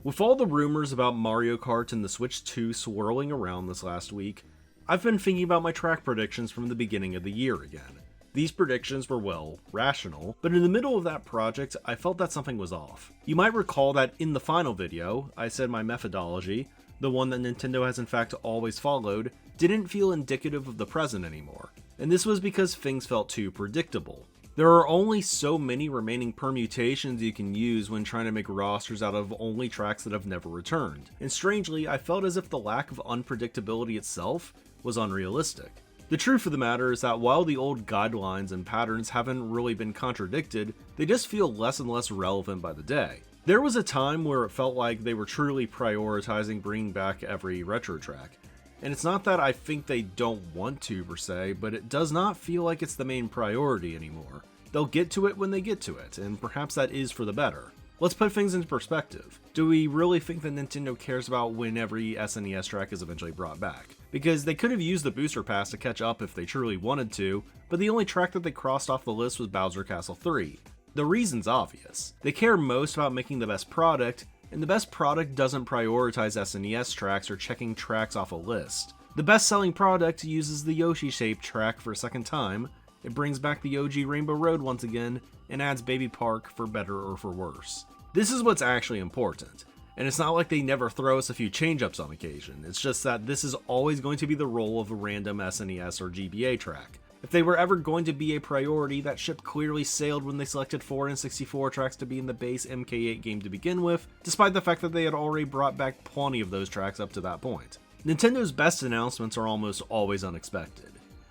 With all the rumors about Mario Kart and the Switch 2 swirling around this last week, I've been thinking about my track predictions from the beginning of the year again. These predictions were, well, rational, but in the middle of that project, I felt that something was off. You might recall that in the final video, I said my methodology, the one that Nintendo has in fact always followed, didn't feel indicative of the present anymore. And this was because things felt too predictable. There are only so many remaining permutations you can use when trying to make rosters out of only tracks that have never returned, and strangely, I felt as if the lack of unpredictability itself was unrealistic. The truth of the matter is that while the old guidelines and patterns haven't really been contradicted, they just feel less and less relevant by the day. There was a time where it felt like they were truly prioritizing bringing back every retro track. And it's not that I think they don't want to per se, but it does not feel like it's the main priority anymore. They'll get to it when they get to it, and perhaps that is for the better. Let's put things into perspective. Do we really think that Nintendo cares about when every SNES track is eventually brought back? Because they could have used the booster pass to catch up if they truly wanted to, but the only track that they crossed off the list was Bowser Castle 3. The reason's obvious. They care most about making the best product, and the best product doesn't prioritize SNES tracks or checking tracks off a list. The best-selling product uses the Yoshi-shaped track for a second time, it brings back the OG Rainbow Road once again, and adds Baby Park for better or for worse. This is what's actually important, and it's not like they never throw us a few change-ups on occasion, it's just that this is always going to be the role of a random SNES or GBA track. If they were ever going to be a priority, that ship clearly sailed when they selected 4 and 64 tracks to be in the base MK8 game to begin with, despite the fact that they had already brought back plenty of those tracks up to that point. Nintendo's best announcements are almost always unexpected.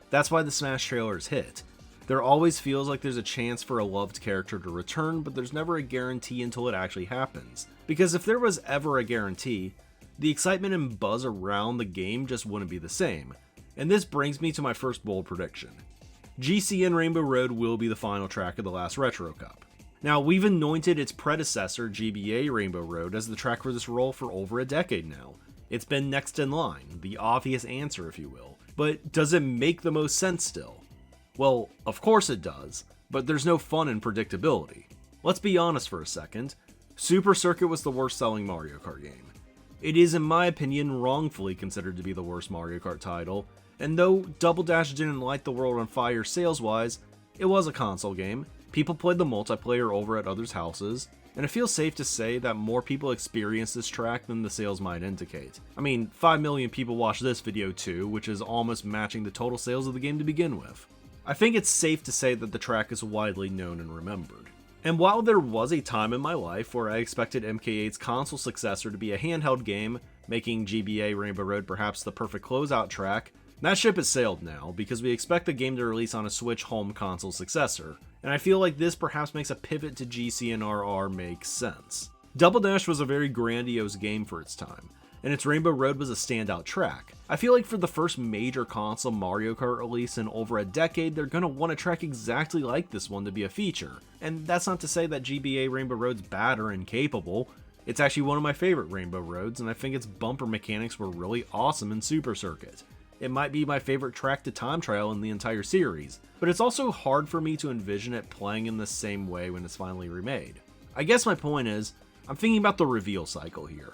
That's why the Smash trailers hit. There always feels like there's a chance for a loved character to return, but there's never a guarantee until it actually happens. Because if there was ever a guarantee, the excitement and buzz around the game just wouldn't be the same. And this brings me to my first bold prediction. GCN Rainbow Road will be the final track of the last Retro Cup. Now, we've anointed its predecessor, GBA Rainbow Road, as the track for this role for over a decade now. It's been next in line, the obvious answer if you will. But does it make the most sense still? Well, of course it does, but there's no fun in predictability. Let's be honest for a second, Super Circuit was the worst selling Mario Kart game. It is, in my opinion, wrongfully considered to be the worst Mario Kart title, and though Double Dash didn't light the world on fire sales-wise, it was a console game, people played the multiplayer over at others' houses, and it feels safe to say that more people experienced this track than the sales might indicate. I mean, 5 million people watched this video too, which is almost matching the total sales of the game to begin with. I think it's safe to say that the track is widely known and remembered. And while there was a time in my life where I expected MK8's console successor to be a handheld game, making GBA Rainbow Road perhaps the perfect closeout track, that ship has sailed now, because we expect the game to release on a Switch home console successor, and I feel like this perhaps makes a pivot to GCNRR make sense. Double Dash was a very grandiose game for its time, and its Rainbow Road was a standout track. I feel like for the first major console Mario Kart release in over a decade, they're gonna want a track exactly like this one to be a feature. And that's not to say that GBA Rainbow Road's bad or incapable. It's actually one of my favorite Rainbow Roads, and I think its bumper mechanics were really awesome in Super Circuit. It might be my favorite track to time trial in the entire series, but it's also hard for me to envision it playing in the same way when it's finally remade. I guess my point is, I'm thinking about the reveal cycle here.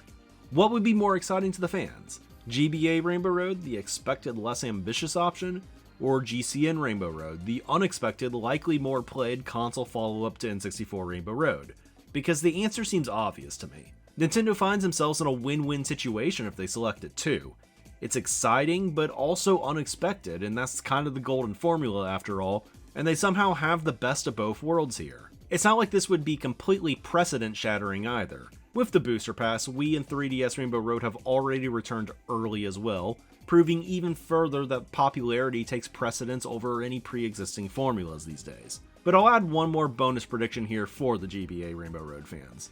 What would be more exciting to the fans? GBA Rainbow Road, the expected less ambitious option, or GCN Rainbow Road, the unexpected, likely more played console follow-up to N64 Rainbow Road? Because the answer seems obvious to me. Nintendo finds themselves in a win-win situation if they select it too. It's exciting, but also unexpected, and that's kind of the golden formula after all, and they somehow have the best of both worlds here. It's not like this would be completely precedent-shattering either. With the Booster Pass, Wii and 3DS Rainbow Road have already returned early as well, proving even further that popularity takes precedence over any pre-existing formulas these days. But I'll add one more bonus prediction here for the GBA Rainbow Road fans.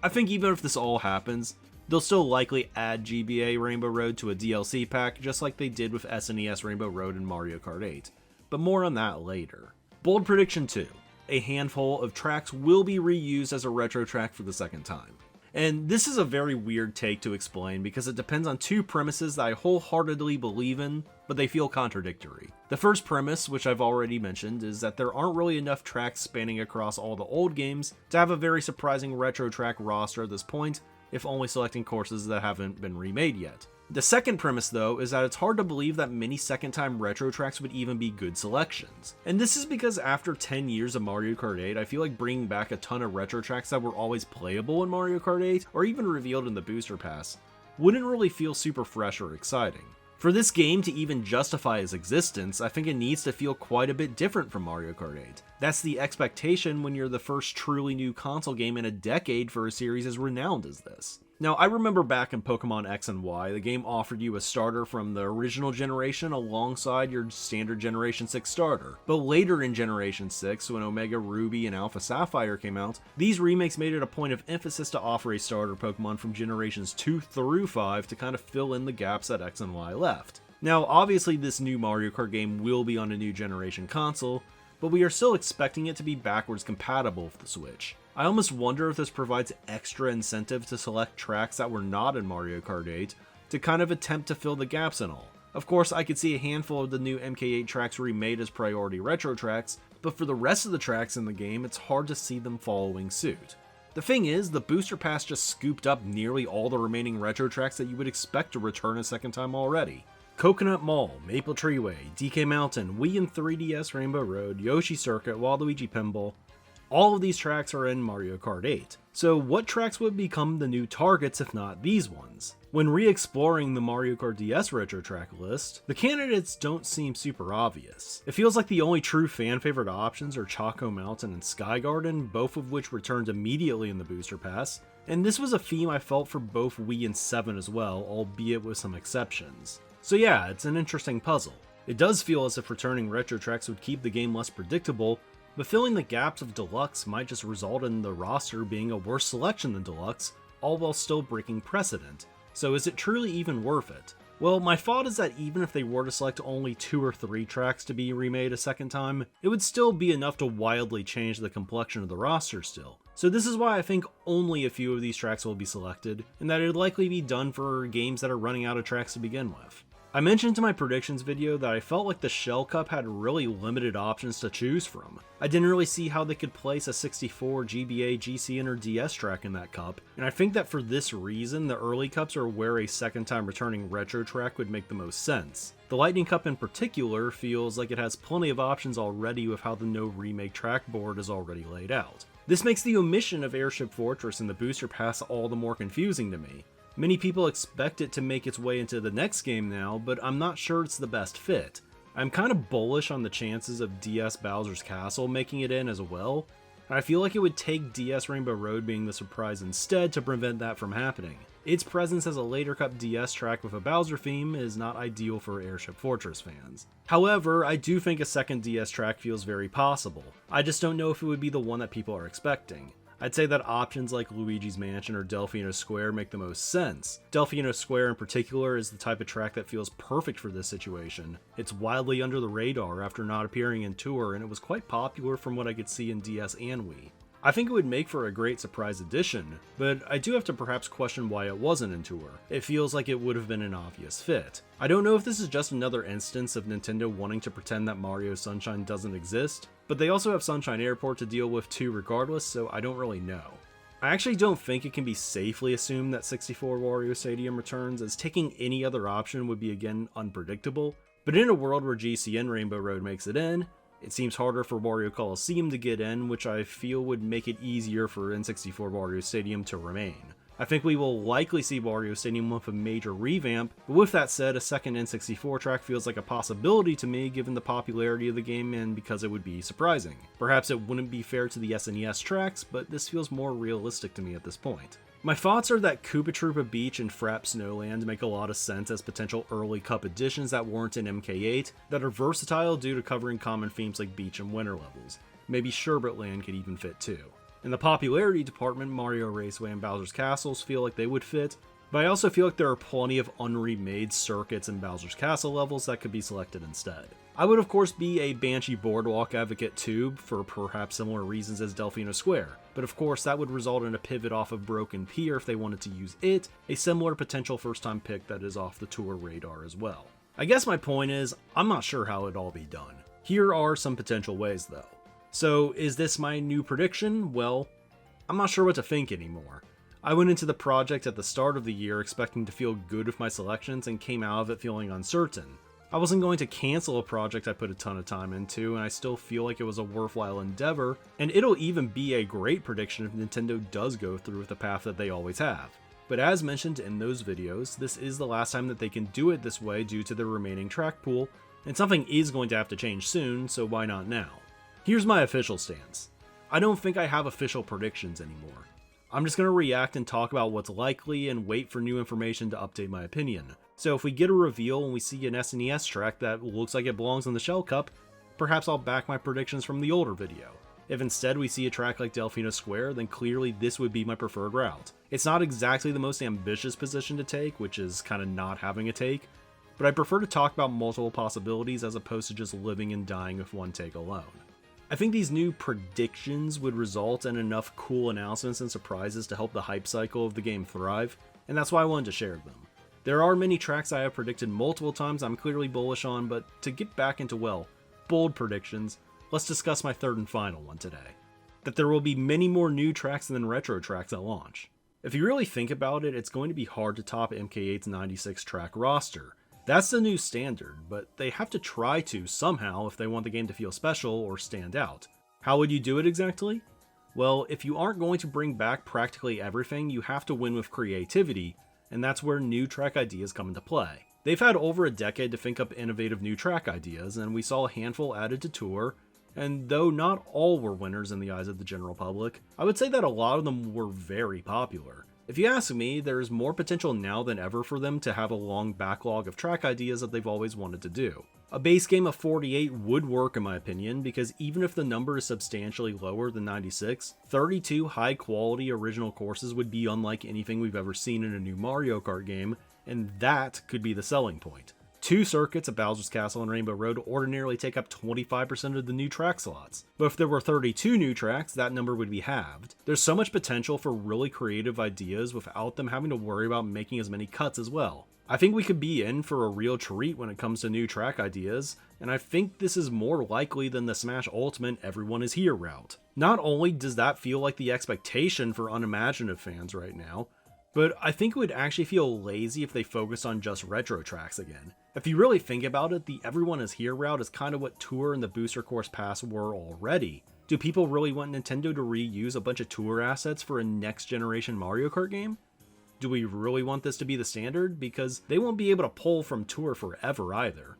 I think even if this all happens, they'll still likely add GBA Rainbow Road to a DLC pack just like they did with SNES Rainbow Road and Mario Kart 8, but more on that later. Bold prediction 2. A handful of tracks will be reused as a retro track for the second time. And this is a very weird take to explain because it depends on two premises that I wholeheartedly believe in, but they feel contradictory. The first premise, which I've already mentioned, is that there aren't really enough tracks spanning across all the old games to have a very surprising retro track roster at this point, if only selecting courses that haven't been remade yet. The second premise though is that it's hard to believe that many second time retro tracks would even be good selections. And this is because after 10 years of Mario Kart 8, I feel like bringing back a ton of retro tracks that were always playable in Mario Kart 8, or even revealed in the booster pass, wouldn't really feel super fresh or exciting. For this game to even justify its existence, I think it needs to feel quite a bit different from Mario Kart 8. That's the expectation when you're the first truly new console game in a decade for a series as renowned as this. Now, I remember back in Pokemon X and Y, the game offered you a starter from the original generation alongside your standard Generation 6 starter. But later in Generation 6, when Omega Ruby and Alpha Sapphire came out, these remakes made it a point of emphasis to offer a starter Pokemon from Generations 2 through 5 to kind of fill in the gaps that X and Y left. Now, obviously this new Mario Kart game will be on a new generation console, but we are still expecting it to be backwards compatible with the Switch. I almost wonder if this provides extra incentive to select tracks that were not in Mario Kart 8 to kind of attempt to fill the gaps and all. Of course, I could see a handful of the new MK8 tracks remade as priority retro tracks, but for the rest of the tracks in the game, it's hard to see them following suit. The thing is, the booster pass just scooped up nearly all the remaining retro tracks that you would expect to return a second time already. Coconut Mall, Maple Treeway, DK Mountain, Wii and 3DS Rainbow Road, Yoshi Circuit, Waluigi Pinball. All of these tracks are in Mario Kart 8. So what tracks would become the new targets if not these ones? When re-exploring the Mario Kart DS retro track list, the candidates don't seem super obvious. It feels like the only true fan favorite options are Choco Mountain and Sky Garden, both of which returned immediately in the booster pass. And this was a theme I felt for both Wii and 7 as well, albeit with some exceptions. So yeah, it's an interesting puzzle. It does feel as if returning retro tracks would keep the game less predictable, but filling the gaps of Deluxe might just result in the roster being a worse selection than Deluxe, all while still breaking precedent. So is it truly even worth it? Well, my thought is that even if they were to select only 2 or 3 tracks to be remade a second time, it would still be enough to wildly change the complexion of the roster still. So this is why I think only a few of these tracks will be selected, and that it would likely be done for games that are running out of tracks to begin with. I mentioned in my predictions video that I felt like the Shell Cup had really limited options to choose from. I didn't really see how they could place a 64, GBA, GCN, or DS track in that cup, and I think that for this reason, the early cups are where a second time returning retro track would make the most sense. The Lightning Cup in particular feels like it has plenty of options already with how the no remake track board is already laid out. This makes the omission of Airship Fortress in the booster pass all the more confusing to me. Many people expect it to make its way into the next game now, but I'm not sure it's the best fit. I'm kind of bullish on the chances of DS Bowser's Castle making it in as well, and I feel like it would take DS Rainbow Road being the surprise instead to prevent that from happening. Its presence as a later cup DS track with a Bowser theme is not ideal for Airship Fortress fans. However, I do think a second DS track feels very possible. I just don't know if it would be the one that people are expecting. I'd say that options like Luigi's Mansion or Delfino Square make the most sense. Delfino Square in particular is the type of track that feels perfect for this situation. It's wildly under the radar after not appearing in Tour, and it was quite popular from what I could see in DS and Wii. I think it would make for a great surprise addition, but I do have to perhaps question why it wasn't in Tour. It feels like it would have been an obvious fit. I don't know if this is just another instance of Nintendo wanting to pretend that Mario Sunshine doesn't exist, but they also have Sunshine Airport to deal with too regardless, so I don't really know. I actually don't think it can be safely assumed that 64 Wario Stadium returns, as taking any other option would be again unpredictable, but in a world where GCN Rainbow Road makes it in, it seems harder for Wario Coliseum to get in, which I feel would make it easier for N64 Wario Stadium to remain. I think we will likely see Wario Stadium with a major revamp, but with that said, a second N64 track feels like a possibility to me given the popularity of the game and because it would be surprising. Perhaps it wouldn't be fair to the SNES tracks, but this feels more realistic to me at this point. My thoughts are that Koopa Troopa Beach and Frap Snowland make a lot of sense as potential early cup additions that weren't in MK8, that are versatile due to covering common themes like beach and winter levels. Maybe Sherbet Land could even fit too. In the popularity department, Mario Raceway and Bowser's Castles feel like they would fit, but I also feel like there are plenty of unremade circuits and Bowser's Castle levels that could be selected instead. I would of course be a Banshee Boardwalk advocate too, for perhaps similar reasons as Delfino Square, but of course that would result in a pivot off of Broken Pier if they wanted to use it, a similar potential first time pick that is off the Tour radar as well. I guess my point is, I'm not sure how it'd all be done. Here are some potential ways though. So is this my new prediction? Well, I'm not sure what to think anymore. I went into the project at the start of the year expecting to feel good with my selections and came out of it feeling uncertain. I wasn't going to cancel a project I put a ton of time into, and I still feel like it was a worthwhile endeavor, and it'll even be a great prediction if Nintendo does go through with the path that they always have. But as mentioned in those videos, this is the last time that they can do it this way due to the remaining track pool, and something is going to have to change soon, so why not now? Here's my official stance. I don't think I have official predictions anymore. I'm just going to react and talk about what's likely and wait for new information to update my opinion. So if we get a reveal and we see an SNES track that looks like it belongs in the Shell Cup, perhaps I'll back my predictions from the older video. If instead we see a track like Delfino Square, then clearly this would be my preferred route. It's not exactly the most ambitious position to take, which is kind of not having a take, but I prefer to talk about multiple possibilities as opposed to just living and dying with one take alone. I think these new predictions would result in enough cool announcements and surprises to help the hype cycle of the game thrive, and that's why I wanted to share them. There are many tracks I have predicted multiple times I'm clearly bullish on, but to get back into, well, bold predictions, let's discuss my third and final one today. That there will be many more new tracks than retro tracks at launch. If you really think about it, it's going to be hard to top MK8's 96 track roster. That's the new standard, but they have to try to somehow if they want the game to feel special or stand out. How would you do it exactly? Well, if you aren't going to bring back practically everything, you have to win with creativity, and that's where new track ideas come into play. They've had over a decade to think up innovative new track ideas, and we saw a handful added to tour, and though not all were winners in the eyes of the general public, I would say that a lot of them were very popular. If you ask me, there is more potential now than ever for them to have a long backlog of track ideas that they've always wanted to do. A base game of 48 would work in my opinion, because even if the number is substantially lower than 96, 32 high quality original courses would be unlike anything we've ever seen in a new Mario Kart game, and that could be the selling point. 2 circuits of Bowser's Castle and Rainbow Road ordinarily take up 25% of the new track slots, but if there were 32 new tracks, that number would be halved. There's so much potential for really creative ideas without them having to worry about making as many cuts as well. I think we could be in for a real treat when it comes to new track ideas, and I think this is more likely than the Smash Ultimate Everyone Is Here route. Not only does that feel like the expectation for unimaginative fans right now, but I think it would actually feel lazy if they focused on just retro tracks again. If you really think about it, the Everyone Is Here route is kind of what Tour and the Booster Course Pass were already. Do people really want Nintendo to reuse a bunch of Tour assets for a next generation Mario Kart game? Do we really want this to be the standard? Because they won't be able to pull from Tour forever either.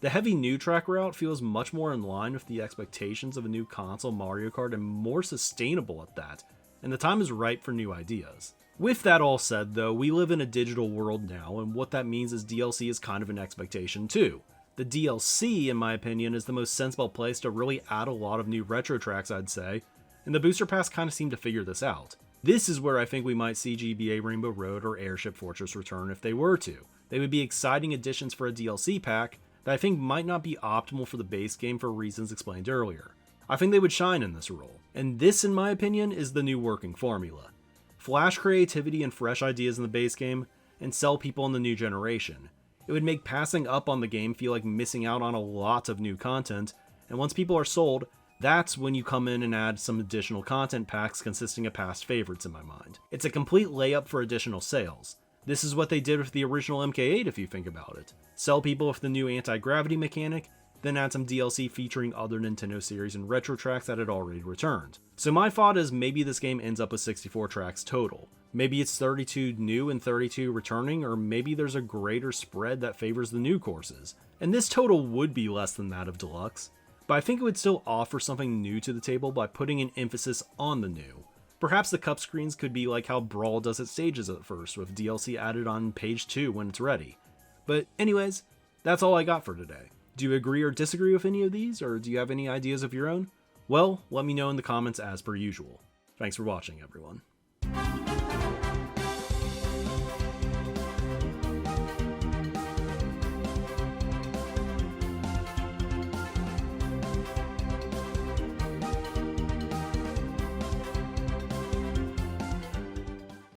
The heavy new track route feels much more in line with the expectations of a new console Mario Kart and more sustainable at that, and the time is ripe for new ideas. With that all said though, we live in a digital world now, and what that means is DLC is kind of an expectation too. The DLC, in my opinion, is the most sensible place to really add a lot of new retro tracks, I'd say, and the Booster Pass kind of seemed to figure this out. This is where I think we might see GBA Rainbow Road or Airship Fortress return if they were to. They would be exciting additions for a DLC pack that I think might not be optimal for the base game for reasons explained earlier. I think they would shine in this role, and this, in my opinion, is the new working formula. Flash creativity and fresh ideas in the base game, and sell people in the new generation. It would make passing up on the game feel like missing out on a lot of new content, and once people are sold, that's when you come in and add some additional content packs consisting of past favorites in my mind. It's a complete layup for additional sales. This is what they did with the original MK8 if you think about it. Sell people with the new anti-gravity mechanic, then add some DLC featuring other Nintendo series and retro tracks that had already returned. So my thought is maybe this game ends up with 64 tracks total. Maybe it's 32 new and 32 returning, or maybe there's a greater spread that favors the new courses. And this total would be less than that of Deluxe, but I think it would still offer something new to the table by putting an emphasis on the new. Perhaps the cup screens could be like how Brawl does its stages at first, with DLC added on page 2 when it's ready. But anyways, that's all I got for today. Do you agree or disagree with any of these, or do you have any ideas of your own? Well, let me know in the comments as per usual. Thanks for watching, everyone.